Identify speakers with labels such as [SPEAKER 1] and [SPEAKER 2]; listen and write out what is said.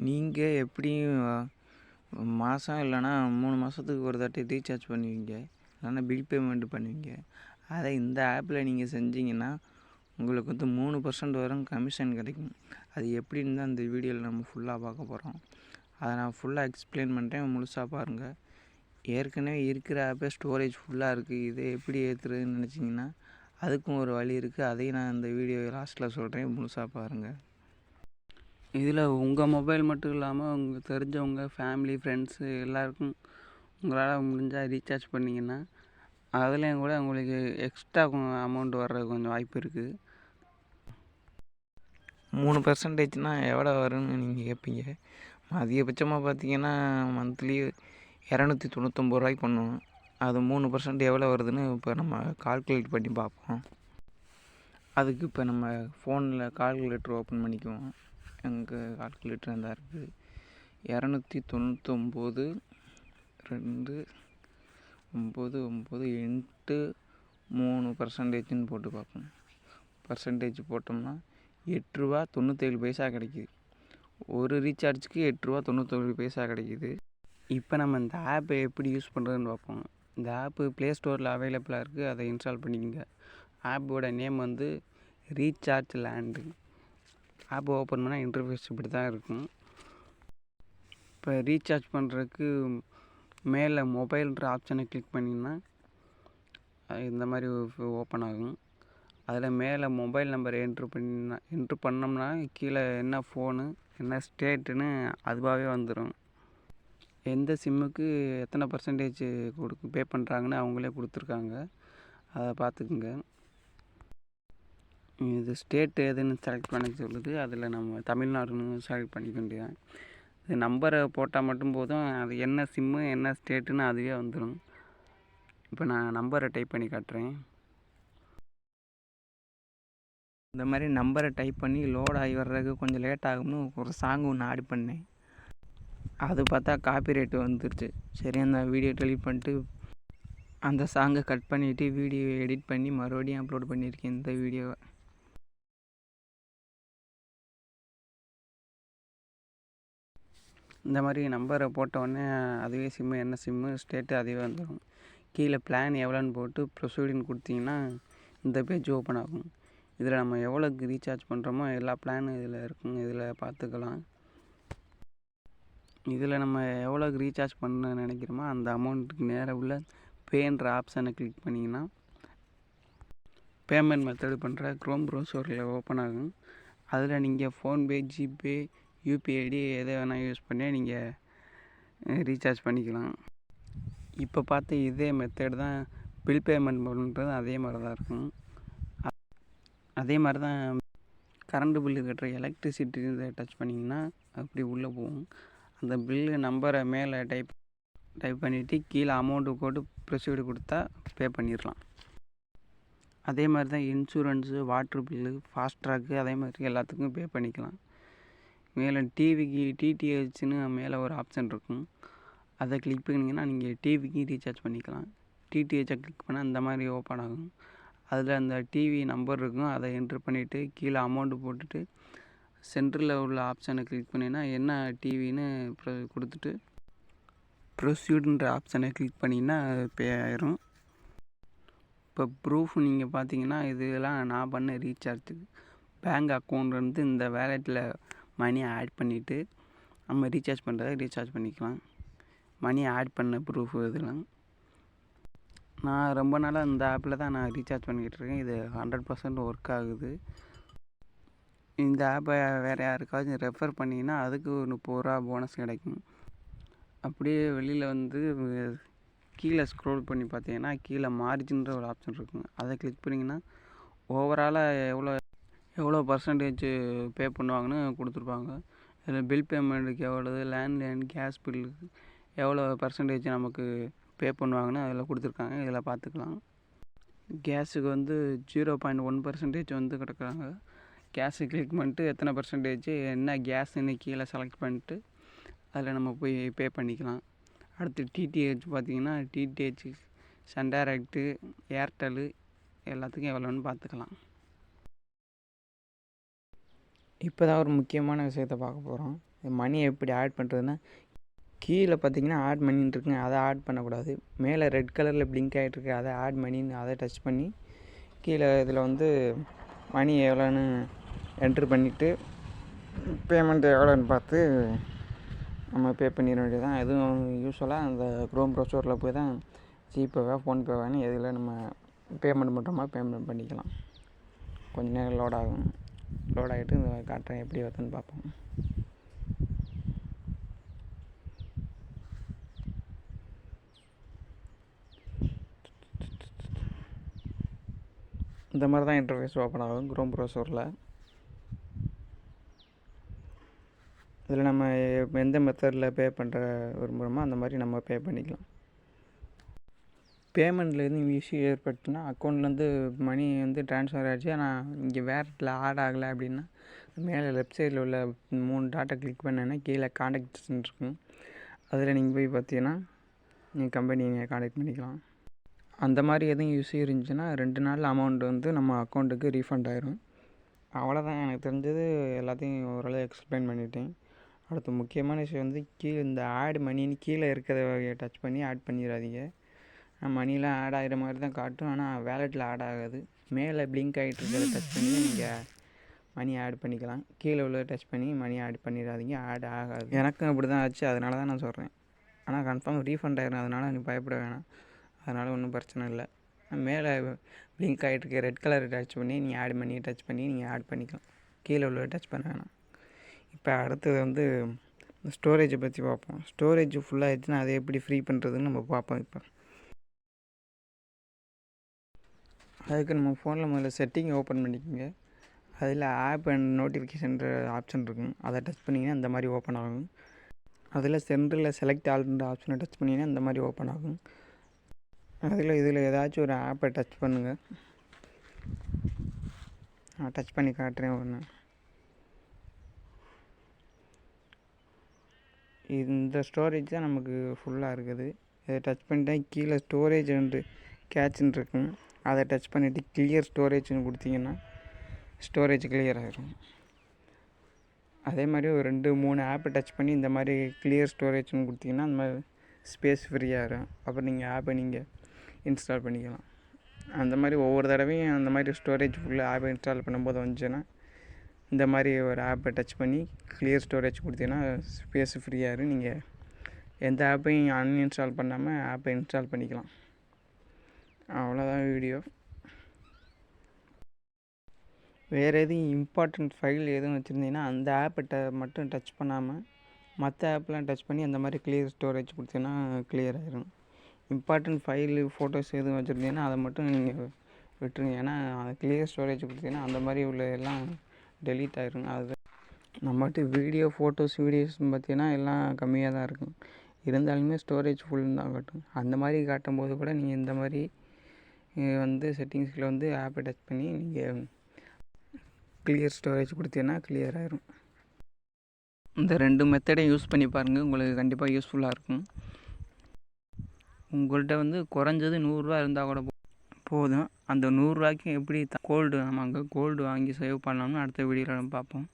[SPEAKER 1] நீங்கள் எப்படியும் மாதம் இல்லைன்னா 3 மாதத்துக்கு ஒரு தாட்டி ரீசார்ஜ் பண்ணுவீங்க, இல்லைன்னா பில் பேமெண்ட் பண்ணுவீங்க. அதை இந்த ஆப்பில் நீங்கள் செஞ்சீங்கன்னா உங்களுக்கு வந்து 3% வரும் கமிஷன் கிடைக்கும். அது எப்படின்னு தான் இந்த வீடியோவில் நம்ம ஃபுல்லாக பார்க்க போகிறோம். அதை நான் ஃபுல்லாக எக்ஸ்பிளைன் பண்ணுறேன், முழுசாக பாருங்கள். ஏற்கனவே இருக்கிற ஆப்பே ஸ்டோரேஜ் ஃபுல்லாக இருக்குது, இதை எப்படி ஏற்றுறதுன்னு நினச்சிங்கன்னா அதுக்கும் ஒரு வழி இருக்குது. அதையும் நான் இந்த வீடியோ லாஸ்ட்டில் சொல்கிறேன், முழுசாக பாருங்கள். இதில் உங்கள் மொபைல் மட்டும் இல்லாமல் உங்கள் தெரிஞ்சவங்க, ஃபேமிலி, ஃப்ரெண்ட்ஸு எல்லாருக்கும் உங்களால் முடிஞ்சால் ரீசார்ஜ் பண்ணிங்கன்னா அதுலேயும் கூட உங்களுக்கு எக்ஸ்ட்ரா அமௌண்ட் வர்றது கொஞ்சம் வாய்ப்பு இருக்குது. 3%னால் எவ்வளோ வரும்னு நீங்கள் கேட்பீங்க. அதிகபட்சமாக பார்த்தீங்கன்னா மந்த்லி 299 ரூபாய்க்கு பண்ணுவோம். அது 3% எவ்வளோ வருதுன்னு இப்போ நம்ம கால்குலேட் பண்ணி பார்ப்போம். அதுக்கு இப்போ நம்ம ஃபோனில் கால்குலேட்டர் ஓப்பன் பண்ணிக்குவோம். எங்கள் கால்குலேட்டர் தான் இருக்குது. 299 2 9 9 இன்ட்டு 3%ன்னு போட்டு பார்ப்போம். பர்சன்டேஜ் போட்டோம்னா 8 ரூபா 97 பைசா கிடைக்கிது. ஒரு ரீசார்ஜுக்கு 8 ரூபா 97 பைசா கிடைக்கிது. இப்போ நம்ம இந்த ஆப்பை எப்படி யூஸ் பண்ணுறதுன்னு பார்ப்போம். இந்த ஆப்பு ப்ளே ஸ்டோரில் அவைலபிளாக இருக்குது, அதை இன்ஸ்டால் பண்ணிக்கோங்க. ஆப்போட நேம் வந்து ரீசார்ஜ் லேண்டு. ஆப் ஓப்பன் பண்ணால் இன்டர்ஃபேஸ் இப்படி தான் இருக்கும். இப்போ ரீசார்ஜ் பண்ணுறதுக்கு மேலே மொபைல்ன்ற ஆப்ஷனை கிளிக் பண்ணிங்கன்னா இந்த மாதிரி ஓப்பன் ஆகும். அதில் மேலே மொபைல் நம்பர் என்ட்ரு பண்ணோம்னா கீழே என்ன ஃபோனு என்ன ஸ்டேட்டுன்னு அதுவாகவே வந்துடும். எந்த சிம்முக்கு எத்தனை பர்சன்டேஜ் பே பண்ணுறாங்கன்னு அவங்களே கொடுத்துருக்காங்க, அதை பார்த்துக்குங்க. இது ஸ்டேட் எதுன்னு செலக்ட் பண்ண சொல்லுது, அதில் நம்ம தமிழ்நாடுன்னு செலக்ட் பண்ணிக்க வேண்டியதான். இது நம்பரை போட்டால் மட்டும் போதும், அது என்ன சிம்மு என்ன ஸ்டேட்டுன்னு அதுவே வந்துடும். இப்போ நான் நம்பரை டைப் பண்ணி காட்டுறேன். இந்த மாதிரி நம்பரை டைப் பண்ணி லோட் ஆகி வர்றதுக்கு கொஞ்சம் லேட் ஆகும்னு ஒரு சாங் ஒன்று ஆட் பண்ணேன். அது பார்த்தா காப்பிரைட் வந்துருச்சு. சரி, அந்த வீடியோ டெலிட் பண்ணிட்டு அந்த சாங்கை கட் பண்ணிவிட்டு வீடியோ எடிட் பண்ணி மறுபடியும் அப்லோட் பண்ணியிருக்கேன் இந்த வீடியோவை. இந்த மாதிரி நம்பரை போட்டவுடனே அதுவே சிம்மு என்ன சிம்மு ஸ்டேட்டு அதுவே வந்துடும். கீழே பிளான் எவ்வளோன்னு போட்டு ப்ரொசீடின்னு கொடுத்தீங்கன்னா இந்த பேஜ் ஓப்பன் ஆகும். இதில் நம்ம எவ்வளோக்கு ரீசார்ஜ் பண்ணுறோமோ எல்லா பிளானும் இதில் இருக்குங்க, இதில் பார்த்துக்கலாம். இதில் நம்ம எவ்வளோக்கு ரீசார்ஜ் பண்ண நினைக்கிறோமோ அந்த அமௌண்ட்டுக்கு நேராக உள்ள பேன்ற ஆப்ஷனை கிளிக் பண்ணிங்கன்னா பேமெண்ட் மெத்தடு பண்ணுற க்ரோம் ப்ரௌசரில் ஓப்பன் ஆகும். அதில் நீங்கள் ஃபோன்பே, ஜிபே, யூபிஐடி எதை வேணால் யூஸ் பண்ணி நீங்கள் ரீசார்ஜ் பண்ணிக்கலாம். இப்போ பார்த்து இதே மெத்தட் தான் பில் பேமெண்ட் பண்ணுறது, அதே மாதிரி தான் இருக்கும். அதே மாதிரி தான் கரண்ட் பில்லு கட்டுற எலக்ட்ரிசிட்டி இதை டச் பண்ணிங்கன்னா அப்படி உள்ளே போகும். அந்த பில்லு நம்பரை மேலே டைப் பண்ணிவிட்டு கீழே அமௌண்ட்டு போட்டு ப்ரொசீடு கொடுத்தா பே பண்ணிடலாம். அதே மாதிரி தான் இன்சூரன்ஸு, வாட்ரு பில்லு, ஃபாஸ்ட்ராக்கு அதே மாதிரி எல்லாத்துக்கும் பே பண்ணிக்கலாம். மேலே டிவிக்கு டிடிஹெச்னு மேலே ஒரு ஆப்ஷன் இருக்கும், அதை கிளிக் பண்ணிங்கன்னா நீங்கள் டிவிக்கு ரீசார்ஜ் பண்ணிக்கலாம். டிடிஹெச்சை கிளிக் பண்ணால் இந்த மாதிரி ஓப்பன் ஆகும். அதில் அந்த டிவி நம்பர் இருக்கும், அதை என்ட்ரு பண்ணிவிட்டு கீழே அமௌண்ட்டு போட்டுட்டு சென்டரில் உள்ள ஆப்ஷனை கிளிக் பண்ணினா என்ன டிவின்னு கொடுத்துட்டு ப்ரொசீடுன்ற ஆப்ஷனை கிளிக் பண்ணிங்கன்னா பே ஆயிரும். இப்போ ப்ரூஃப் நீங்கள் பார்த்தீங்கன்னா இதெல்லாம் நான் பண்ண ரீசார்ஜுக்கு பேங்க் அக்கௌண்ட்லேருந்து இந்த வேலெட்டில் மணி ஆட் பண்ணிவிட்டு நம்ம ரீசார்ஜ் பண்ணுறதை ரீசார்ஜ் பண்ணிக்கலாம். மணி ஆட் பண்ண ப்ரூஃப் இதெல்லாம். நான் ரொம்ப நாளாக இந்த ஆப்பில் தான் நான் ரீசார்ஜ் பண்ணிக்கிட்டு இருக்கேன். இது 100% ஒர்க் ஆகுது. இந்த ஆப்பை வேறு யாருக்காச்சும் ரெஃபர் பண்ணிங்கன்னா அதுக்கு ஒரு 30 ரூபா போனஸ் கிடைக்கும். அப்படியே வெளியில் வந்து கீழே ஸ்க்ரோல் பண்ணி பார்த்தீங்கன்னா கீழே மார்ஜின்ற ஒரு ஆப்ஷன் இருக்கும், அதை கிளிக் பண்ணிங்கன்னா ஓவராலாக எவ்வளோ பர்சன்டேஜ் பே பண்ணுவாங்கன்னு கொடுத்துருப்பாங்க. இதில் பில் பேமெண்ட்டுக்கு எவ்வளவு, லேண்ட்லைன், கேஸ் பில்லுக்கு எவ்வளோ பர்சன்டேஜ் நமக்கு பே பண்ணுவாங்கன்னு அதில் கொடுத்துருக்காங்க, இதில் பார்த்துக்கலாம். கேஸுக்கு வந்து 0.1% வந்து கிடக்குறாங்க. கேஸு கிளிக் பண்ணிட்டு எத்தனை பர்சன்டேஜ் என்ன கேஸுன்னு கீழே செலக்ட் பண்ணிட்டு அதில் நம்ம போய் பே பண்ணிக்கலாம். அடுத்து டிடிஹெச் பார்த்திங்கன்னா டிடிஹெச், சன் டைரக்ட்டு, ஏர்டெல்லு எல்லாத்துக்கும் எவ்வளோன்னு பார்த்துக்கலாம். இப்போ தான் ஒரு முக்கியமான விஷயத்த பார்க்க போகிறோம். மணியை எப்படி ஆட் பண்ணுறதுன்னா, கீழே பார்த்தீங்கன்னா ஆட் மணின்னு இருக்குங்க, அதை ஆட் பண்ணக்கூடாது. மேலே ரெட் கலரில் பிளிங்க் ஆகிட்டுருக்கு, அதை ஆட் மணின்னு அதை டச் பண்ணி கீழே இதில் வந்து மணி எவ்வளோன்னு என்ட்ரு பண்ணிவிட்டு பேமெண்ட் எவ்வளோன்னு பார்த்து நம்ம பே பண்ணிட வேண்டியது தான். எதுவும் யூஸ்வலாக அந்த க்ரோம் ப்ரௌசரில் போய் தான் ஜிபேவா ஃபோன்பேவான்னு எதில் நம்ம பேமெண்ட் பண்ணுறோமா பேமெண்ட் பண்ணிக்கலாம். கொஞ்சம் நேரம் லோட் ஆகும். லோட் ஆகிட்டு காட்டுறேன் எப்படி வருதுன்னு பார்ப்போம். இந்த மாதிரி தான் இன்டர்ஃபேஸ் ஓப்பன் ஆகும் க்ரோம் ப்ரௌசரில். இதில் நம்ம எந்த மெத்தடில் பே பண்ணுற விரும்புகிறோமோ அந்த மாதிரி நம்ம பே பண்ணிக்கலாம். பேமெண்ட்டில் எதுவும் இஷ்யூ ஏற்பட்டுன்னா அக்கௌண்ட்லேருந்து மணி வந்து ட்ரான்ஸ்ஃபர் ஆகிடுச்சு, ஆனால் இங்கே வேறு இடத்துல ஆட் ஆகலை அப்படின்னா மேலே லெஃப்ட் சைடில் உள்ள 3 டாட்டை கிளிக் பண்ணேன்னா கீழே காண்டாக்ட்ஸ்ன்னு இருக்கும். அதில் நீங்கள் போய் பார்த்தீங்கன்னா நீங்கள் கம்பெனியை காண்டாக்ட் பண்ணிக்கலாம். அந்த மாதிரி எதுவும் இஷ்யூ இருந்துச்சுன்னா 2 நாள் அமௌண்ட் வந்து நம்ம அக்கௌண்ட்டுக்கு ரீஃபண்ட் ஆயிரும். அவ்வளோதான், எனக்கு தெரிஞ்சது எல்லாத்தையும் ஓரளவு எக்ஸ்பிளைன் பண்ணிட்டேன். அடுத்து முக்கியமான விஷயம் வந்து கீழே இந்த ஆட் மணின்னு கீழே இருக்கிறத டச் பண்ணி ஆட் பண்ணிடாதீங்க. மணிலாம் ஆட் ஆகிற மாதிரி தான் காட்டும், ஆனால் வேலெட்டில் ஆட் ஆகாது. மேலே பிளிங்க் ஆகிட்டு இருக்கிறத டச் பண்ணி நீங்கள் மணி ஆட் பண்ணிக்கலாம். கீழே உள்ளதை டச் பண்ணி மணி ஆட் பண்ணிடாதீங்க, ஆட் ஆகாது. எனக்கும் அப்படி தான் ஆச்சு, அதனால தான் நான் சொல்கிறேன். ஆனால் கன்ஃபார்ம் ரீஃபண்ட் ஆகிடும், அதனால் நீ பயப்பட வேணாம். அதனால் ஒன்றும் பிரச்சனை இல்லை. மேலே பிளிங்க் ஆகிட்டு இருக்க ரெட் கலரை டச் பண்ணி நீங்கள் ஆட் பண்ணி டச் பண்ணி நீங்கள் ஆட் பண்ணிக்கலாம். கீழே உள்ளதை டச் பண்ண வேணாம். இப்போ அடுத்தது வந்து ஸ்டோரேஜை பற்றி பார்ப்போம். ஸ்டோரேஜ் ஃபுல்லாகிடுச்சுன்னா அதை எப்படி ஃப்ரீ பண்ணுறதுன்னு நம்ம பார்ப்போம். இப்போ அதுக்கு நம்ம ஃபோனில் முதல்ல செட்டிங் ஓப்பன் பண்ணிக்கோங்க. அதில் ஆப் அண்ட் நோட்டிஃபிகேஷன்ற ஆப்ஷன் இருக்கும், அதை டச் பண்ணிங்கன்னா இந்த மாதிரி ஓப்பன் ஆகும். அதில் சென்டரில் செலக்ட் ஆல்ன்ற ஆப்ஷனை டச் பண்ணிங்கன்னா இந்த மாதிரி ஓப்பன் ஆகும். இதில் ஏதாச்சும் ஒரு ஆப்பை டச் பண்ணுங்கள். நான் டச் பண்ணி காட்டுறேன் ஒன்று. இந்த ஸ்டோரேஜ் தான் நமக்கு ஃபுல்லாக இருக்குது. இதை டச் பண்ணிட்டா கீழே ஸ்டோரேஜ் வந்து கேட்ச்ன்னு இருக்கும், அதை டச் பண்ணிவிட்டு கிளியர் ஸ்டோரேஜ்னு கொடுத்தீங்கன்னா ஸ்டோரேஜ் கிளியர் ஆகிரும். அதே மாதிரி ஒரு 2-3 ஆப்பை டச் பண்ணி இந்த மாதிரி கிளியர் ஸ்டோரேஜ்னு கொடுத்தீங்கன்னா அந்த மாதிரி ஸ்பேஸ் ஃப்ரீயாகிடும். அப்புறம் நீங்கள் ஆப்பை நீங்கள் இன்ஸ்டால் பண்ணிக்கலாம். அந்த மாதிரி ஒவ்வொரு தடவையும் அந்த மாதிரி ஸ்டோரேஜ் ஃபுல்லாக ஆப்பை இன்ஸ்டால் பண்ணும்போது வந்துச்சுன்னா இந்த மாதிரி ஒரு ஆப்பை டச் பண்ணி கிளியர் ஸ்டோரேஜ் கொடுத்தீங்கன்னா ஸ்பேஸ் ஃப்ரீயாகிடும். நீங்கள் எந்த ஆப்பையும் அன்இன்ஸ்டால் பண்ணாமல் ஆப்பை இன்ஸ்டால் பண்ணிக்கலாம். அவ்வளோதான் வீடியோ. வேறு எதுவும் இம்பார்ட்டண்ட் ஃபைல் எதுவும் வச்சுருந்தீங்கன்னா அந்த ஆப்பை மட்டும் டச் பண்ணாமல் மற்ற ஆப்லாம் டச் பண்ணி அந்த மாதிரி கிளியர் ஸ்டோரேஜ் கொடுத்தீங்கன்னா கிளியர் ஆகிரும். இம்பார்ட்டண்ட் ஃபைலு ஃபோட்டோஸ் எதுவும் வச்சுருந்தீங்கன்னா அதை மட்டும் நீங்கள் விட்டுருங்க. ஏன்னா அதை கிளியர் ஸ்டோரேஜ் கொடுத்தீங்கன்னா அந்த மாதிரி உள்ள எல்லாம் டெலீட் ஆகிருங்க. அது நம்மகிட்ட வீடியோ ஃபோட்டோஸ் வீடியோஸ்னு பார்த்தீங்கன்னா எல்லாம் கம்மியாக தான் இருக்கும், இருந்தாலுமே ஸ்டோரேஜ் ஃபுல்லுன்னு தான் காட்டும். அந்த மாதிரி காட்டும் போது கூட நீங்கள் இந்த மாதிரி வந்து செட்டிங்ஸில் வந்து ஆப்பை டச் பண்ணி நீங்கள் கிளியர் ஸ்டோரேஜ் கொடுத்தீங்கன்னா கிளியர் ஆகிரும். இந்த 2 மெத்தடையும் யூஸ் பண்ணி பாருங்கள், உங்களுக்கு கண்டிப்பாக யூஸ்ஃபுல்லாக இருக்கும். உங்கள்கிட்ட வந்து குறைஞ்சது 100 ரூபா இருந்தால் கூட போதும். அந்த 100 ரூபாய்க்கும் எப்படி கோல்டு நம்ம அங்கே கோல்டு வாங்கி சேவ் பண்ணலாம்னு அடுத்த வீடியோவில் நம்ம பார்ப்போம்.